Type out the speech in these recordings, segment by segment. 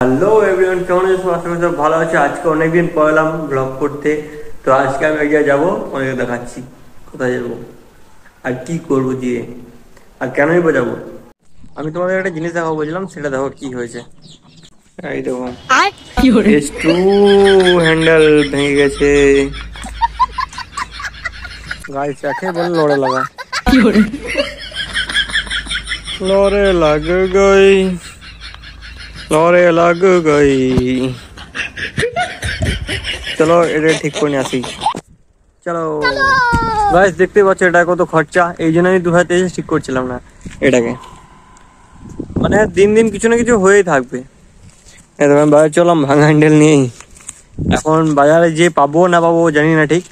Hello everyone, কেমন আছো? আশা করি সব ভালো আছে। আজকে অনেকদিন পর এলাম ব্লগ করতে। তো আজকে আমি এক জায়গায় যাবো, অনেক দেখাচ্ছি কোথায় যাবো আর কি করবো দিয়ে আর কেনই বোঝাবো। আমি তোমাদের একটা জিনিস দেখাবো বলছিলাম, সেটা দেখো কি হয়েছে। এই দেখো একটু হ্যান্ডেল ভেঙে গেছে। গাড়ি চাকে বলে লড়ে লাগা, লড়ে লাগ গই, লড়ে লাগ গই। চলো এটা ঠিক করে নিয়ে আসি। চলো গাইস, দেখতে পাচ্ছ এটা কত খরচা। এই জন্য আমি 2023 ঠিক করছিলাম না এটাকে। মানে দিন দিন কিছু না কিছু হয়েই থাকবে। আমি বাজার চললাম ভাঙা হ্যান্ডেল নিয়েই। এখন বাজারে যে পাবো না পাবো জানি না, ঠিক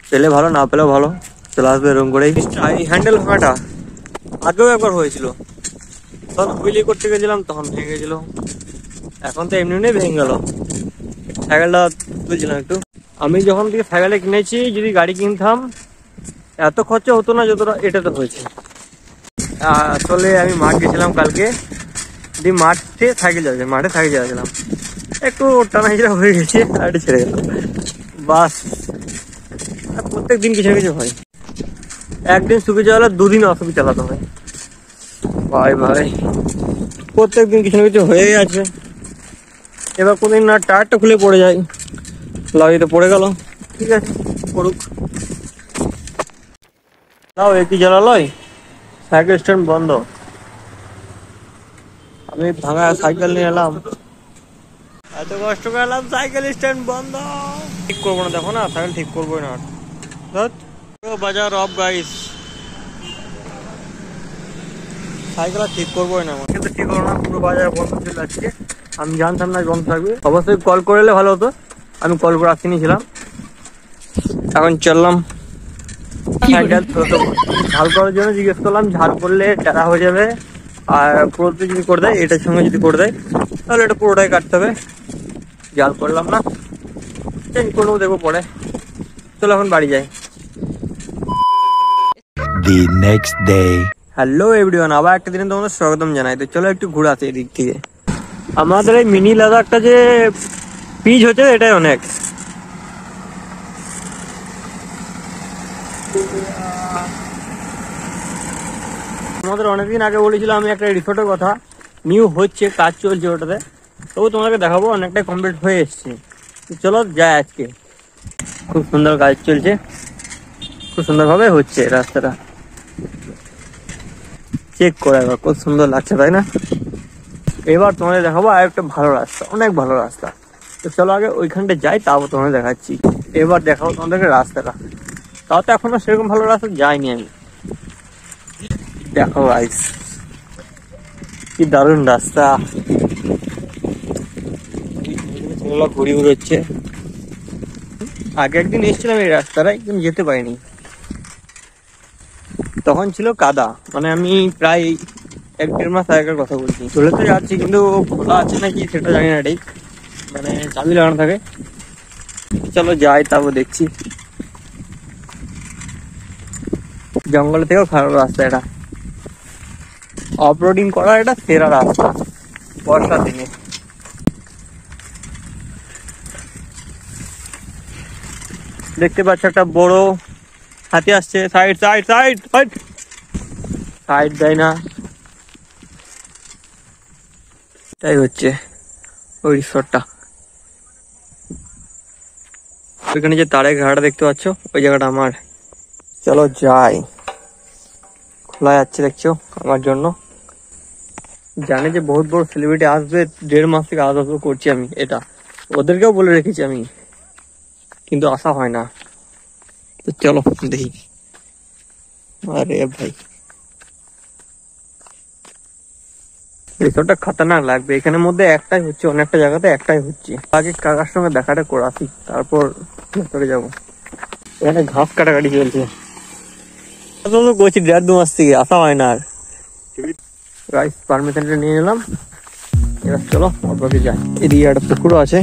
পেলে ভালো, না পেলেও ভালো, চলে আসবে এরকম করেই। এই হ্যান্ডেল ভাঙাটা আগেও একবার হয়েছিল, তখন হুইলি করতে গেছিলাম তখন ভেঙে গেছিল। এখন তো এমনি ভেঙে গেল। সাইকেলটা তুলছিলাম একটু। আমি যখন থেকে সাইকেলে কিনেছি, যদি গাড়ি কিনতাম এত খরচা হতো না যতটা এটাতে হয়েছে। আসলে আমি মাঠ গেছিলাম কালকে, মাঠে সাইকেল যাচ্ছিলাম, একটু টানা হিচড়া হয়ে গেছে আর ছেড়ে গেল বাস। প্রত্যেক দিন কিছু না কিছু হয়। একদিন সুখে চালালে দুদিন অসুখে চালাতে হয়। ভাই ভাই প্রত্যেক দিন কিছু না কিছু হয়েই আছে। এবার কোনদিন না টায়ারটা খুলে পড়ে যায়, লাগিয়ে পড়ে গেল, ঠিক আছে পড়ুক। তাও একই জ্বালালয়, সাইকেল স্ট্যান্ড বন্ধ। আমি ভাঙা সাইকেল নিয়ে এলাম, এত কষ্ট করে এলাম, সাইকেল স্ট্যান্ড বন্ধ। ঠিক করবো না, দেখো না সাইকেল ঠিক করবো না। বাজার অফ গাইস, সাইকেল ঠিক করবোই না, কিন্তু ঠিক করবো না, পুরো বাজার বন্ধ ছিল আজকে। আমি জানতাম না বন্ধ থাকবে। অবশ্যই কল করে এলে ভালো হতো, আমি কল করে রাখতে নিয়েছিলাম। এখন চললাম ঝাল করার জন্য, জিজ্ঞেস করলাম ঝাল করলে টাকা হয়ে যাবে, আর পুরোটা যদি করে দেয়, এটার সঙ্গে যদি করে দেয় তাহলে এটা পুরোটাই কাটতে হবে। জাল করলাম না, চেঞ্জ করবো, দেখবো পরে। চলো এখন বাড়ি যাই। The next day. Hello everyone, আবার একটা দিনে তোমাদের স্বাগতম জানাই। তো চলো একটু ঘুরে আসি এদিক থেকে। আমাদের এই মিনি লাদাখটা যে পিচ হচ্ছে, এটাই অনেক। তোমাদের অনেকদিন আগে বলেছিলাম আমি একটা রিসোর্টের কথা, নিউ হচ্ছে, কাজ চলছে ওটাতে। তবু তোমাকে দেখাবো, অনেকটাই কমপ্লিট হয়ে এসছে। চলো যাই আজকে। খুব সুন্দর কাজ চলছে, খুব সুন্দরভাবে হচ্ছে রাস্তাটা। চেক করে একবার, খুব সুন্দর লাগছে তাই না? এবার তোমাদের দেখাবো আর একটা ভালো রাস্তা, অনেক ভালো রাস্তা। তো চলো আগে ওইখানটা যাই, তারপর তোমাদের দেখাচ্ছি। এবার দেখাবো তোমাদেরকে রাস্তাটা। তাও তো এখনো সেরকম ভালো রাস্তা যাইনি আমি। দেখো গাইস, কি দারুণ রাস্তা। ঘুরি ঘুরি হচ্ছে। আগে একদিন এসেছিলাম এই রাস্তাটায়, কিন্তু যেতে পারিনি, তখন ছিল কাদা। মানে আমি প্রায় 1-1.5 মাস আগের কথা বলছি। চলে তো যাচ্ছি, কিন্তু খোলা আছে নাকি সেটা জানি না ঠিক, মানে চাবি লাগানো থাকে। চলো যাই, তারপর দেখছি। জঙ্গল থেকেও খারাপ রাস্তা এটা, অফরোডিং করা এটা সেরা রাস্তা বর্ষার দিনে। দেখতে পাচ্ছ একটা বড় হাতি আসছে। Side side side side, side দেয় না, তাই হচ্ছে ওই রিসোর্টটা। ওইখানে যে তারের ঘাড়া দেখতে পাচ্ছ, ওই জায়গাটা আমার। চলো যাই। খোলা যাচ্ছে দেখছো আমার জন্য। জানে যে বহুত বড় সেলিব্রিটি আসবে, 1.5 মাস থেকে আসবো করছি আমি এটা, ওদেরকেও বলে রেখেছি আমি, কিন্তু আসা হয় না। তো চলো দেখি। আরে ভাই রিসোর্টটা খতরনাক লাগবে। এখানের মধ্যে একটাই হচ্ছে, অনেকটা জায়গাতে একটাই হচ্ছে। আগে কাকার সঙ্গে দেখাটা করে আসি, তারপর ভেতরে যাবো। এখানে ঘাস কাটাকাটি চলছে। করছি 1.5-2 মাস থেকে আসা হয় না আর। গাইস পারমিশনটা নিয়ে নিলাম, এবার চলো অল্পকে যাই। এদিকে একটা পুকুরও আছে,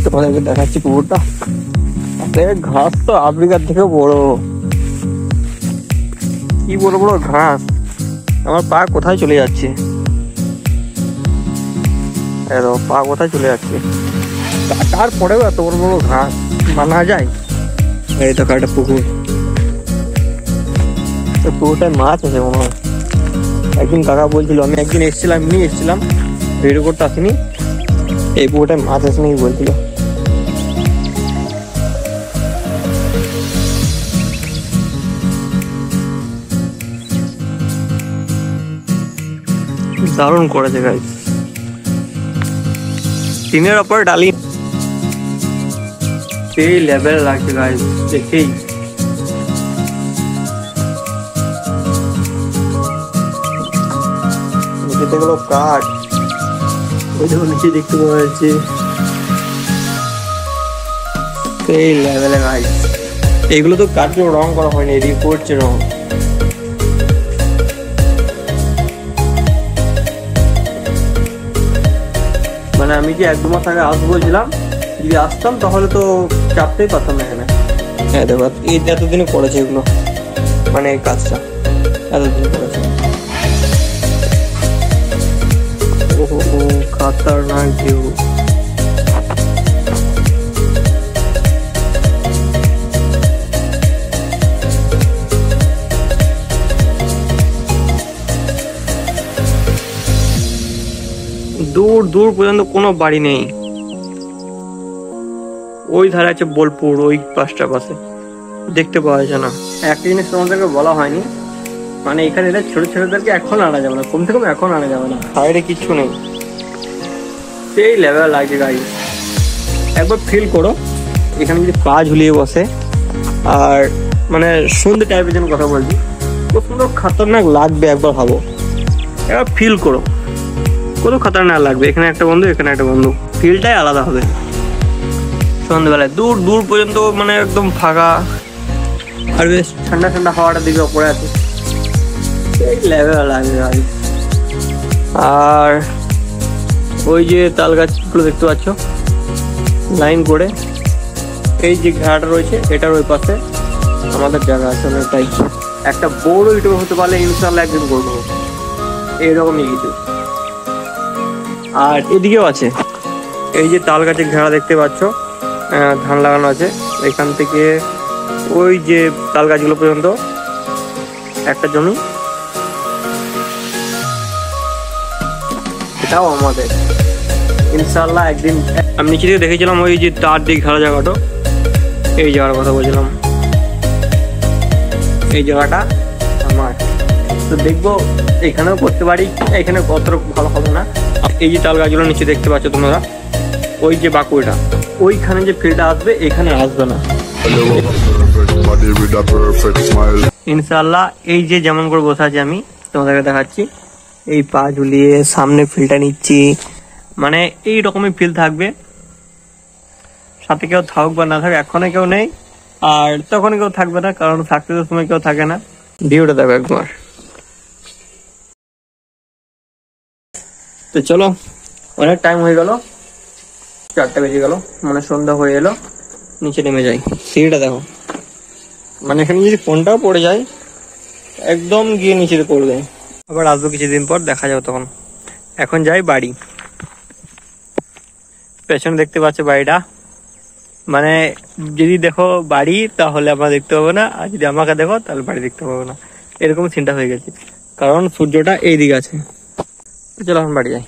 তোমাদেরকে দেখাচ্ছি পুকুরটা। ঘাস তো আফ্রিকার থেকেও বড়, কি বড় বড় ঘাস। আমার পা কোথায় চলে যাচ্ছে। পা কোথায় চলে যাচ্ছে, তারপরেও এত বড় বড় ঘাস মানা যায়। এই তো একটা পুকুর, পুকুরটায় মাছ আছে মনে হয়। একদিন কাকা বলছিল, আমি একদিন এসেছিলাম ভিডিও করতে আসিনি, এই পুকুরটায় মাছ আছে নাকি বলছিল। দারুণ করেছে গাইস, টিনের ওপর ডালি সেই লেভেল লাগছে গাইস দেখেই। নিচেগুলো কাঠ, ওই দেখো নিচে দেখতে পাওয়া যাচ্ছে সেই লেভেলে গাইস। এগুলো তো কাঠগুলো রং করা হয়নি, এদিকে করছে রং। মানে আমি যে 1-2 মাস আগে আসবো বলছিলাম, যদি আসতাম তাহলে তো চাপতেই পারতাম না এখানে। হ্যাঁ দেখো এই এতদিনে করেছে এগুলো, মানে এই কাজটা এতদিনে করেছে। ওহো খাতারনাক ভিউ। দূর দূর পর্যন্ত কোনো বাড়ি নেই। ওই ধারে আছে বোলপুর, ওই পাশটা পাশে দেখতে পাওয়া যায় না। একটা জিনিস তোমাদেরকে বলা হয়নি, মানে এখানে এটা ছোট ছোটদেরকে এখন আনা যাবে না, কম থেকে কম এখন আনা যাবে না। সাইডে কিচ্ছু নেই, সেই লেভেল লাগছে গাড়ি। একবার ফিল করো এখানে যদি পা ঝুলিয়ে বসে, আর মানে সন্ধ্যে টাইপের জন্য কথা বলছি, খুব সুন্দর খতরনাক লাগবে। একবার ভাবো, একবার ফিল করো কত খতরনাক লাগবে। এখানে একটা বন্ধু, এখানে একটা বন্ধু, ফিলটাই আলাদা হবে। সন্ধ্যেবেলায় দূর দূর পর্যন্ত মানে একদম ফাঁকা, আর বেশ ঠান্ডা ঠান্ডা হাওয়াটা দিকে ওপরে আছে, সেই লেভেল লাগবে গাড়ি। আর ওই যে তাল গাছগুলো দেখতে পাচ্ছ লাইন করে, এই যে ঘেরাটা রয়েছে এটার ওই পাশে আমাদের জায়গা আছে অনেকটাই। একটা বড় ইউটিউব হতে পারলে ইনশাল্লাহ একদিন করবো এইরকমই কিছু। আর এদিকেও আছে, এই যে তাল গাছের ঘেরা দেখতে পাচ্ছ, ধান লাগানো আছে, এখান থেকে ওই যে তাল গাছগুলো পর্যন্ত একটা জমি, এটাও আমাদের ইনশাল্লাহ একদিন। আমি নিচে থেকে দেখেছিলাম ওই যে তার দিক ঘেরা জায়গাটা, এই জায়গার কথা বলছিলাম, এই জায়গাটা আমার। তো দেখবো এখানেও করতে পারি, এখানে কত ভালো হবে না। এই যে তাল গাছগুলো নিচে দেখতে পাচ্ছ তোমরা, ওই যে বাঁকুড়া, ওইখানে যে ফিল্ডটা আসবে এখানে আসবে না ইনশাল্লাহ। এই যে যেমন করে বসে আছি আমি তোমাদেরকে দেখাচ্ছি, এই পা ঝুলিয়ে সামনে ফিল্ডটা নিচ্ছি, মানে এই রকমই ফিল থাকবে। সাথে কেউ থাকুক বা না থাকুক, এখনো কেউ নেই আর তখন কেউ থাকবে না, কারণ থাকতে তো সময় কেউ থাকে না। ভিউটা দেখো একবার। তো চলো, অনেক টাইম হয়ে গেল, 4টা বেজে গেল, মানে সন্ধ্যা হয়ে এলো, নিচে নেমে যাই। সিঁড়িটা দেখো, মানে এখানে যদি ফোনটাও পড়ে যায় একদম গিয়ে নিচে পড়বে। আবার আসবো কিছুদিন পর, দেখা যাবে তখন। এখন যাই বাড়ি। পেছনে দেখতে পাচ্ছ বাড়িটা, মানে যদি দেখো বাড়ি তাহলে আমরা দেখতে পাবো না, আর যদি আমাকে দেখো তাহলে বাড়ি দেখতে পাবো না, এরকম চিন্তা হয়ে গেছে, কারণ সূর্যটা এই দিকে আছে। চলো এখন বাড়ি যাই।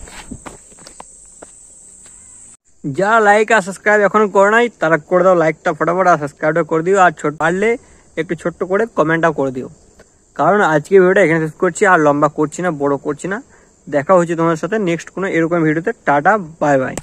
যারা লাইক আর সাবস্ক্রাইব এখন করে নাই তারা করে দাও লাইকটা ফটাফট, আর সাবস্ক্রাইবটা করে দিও, আর পারলে একটু ছোট্ট করে কমেন্টটাও করে দিও। কারণ আজকে ভিডিওটা এখানে শেষ করছি, আর লম্বা করছি না, বড় করছি না। দেখা হচ্ছে তোমাদের সাথে নেক্সট কোনো এরকম ভিডিওতে। Tata, bye bye.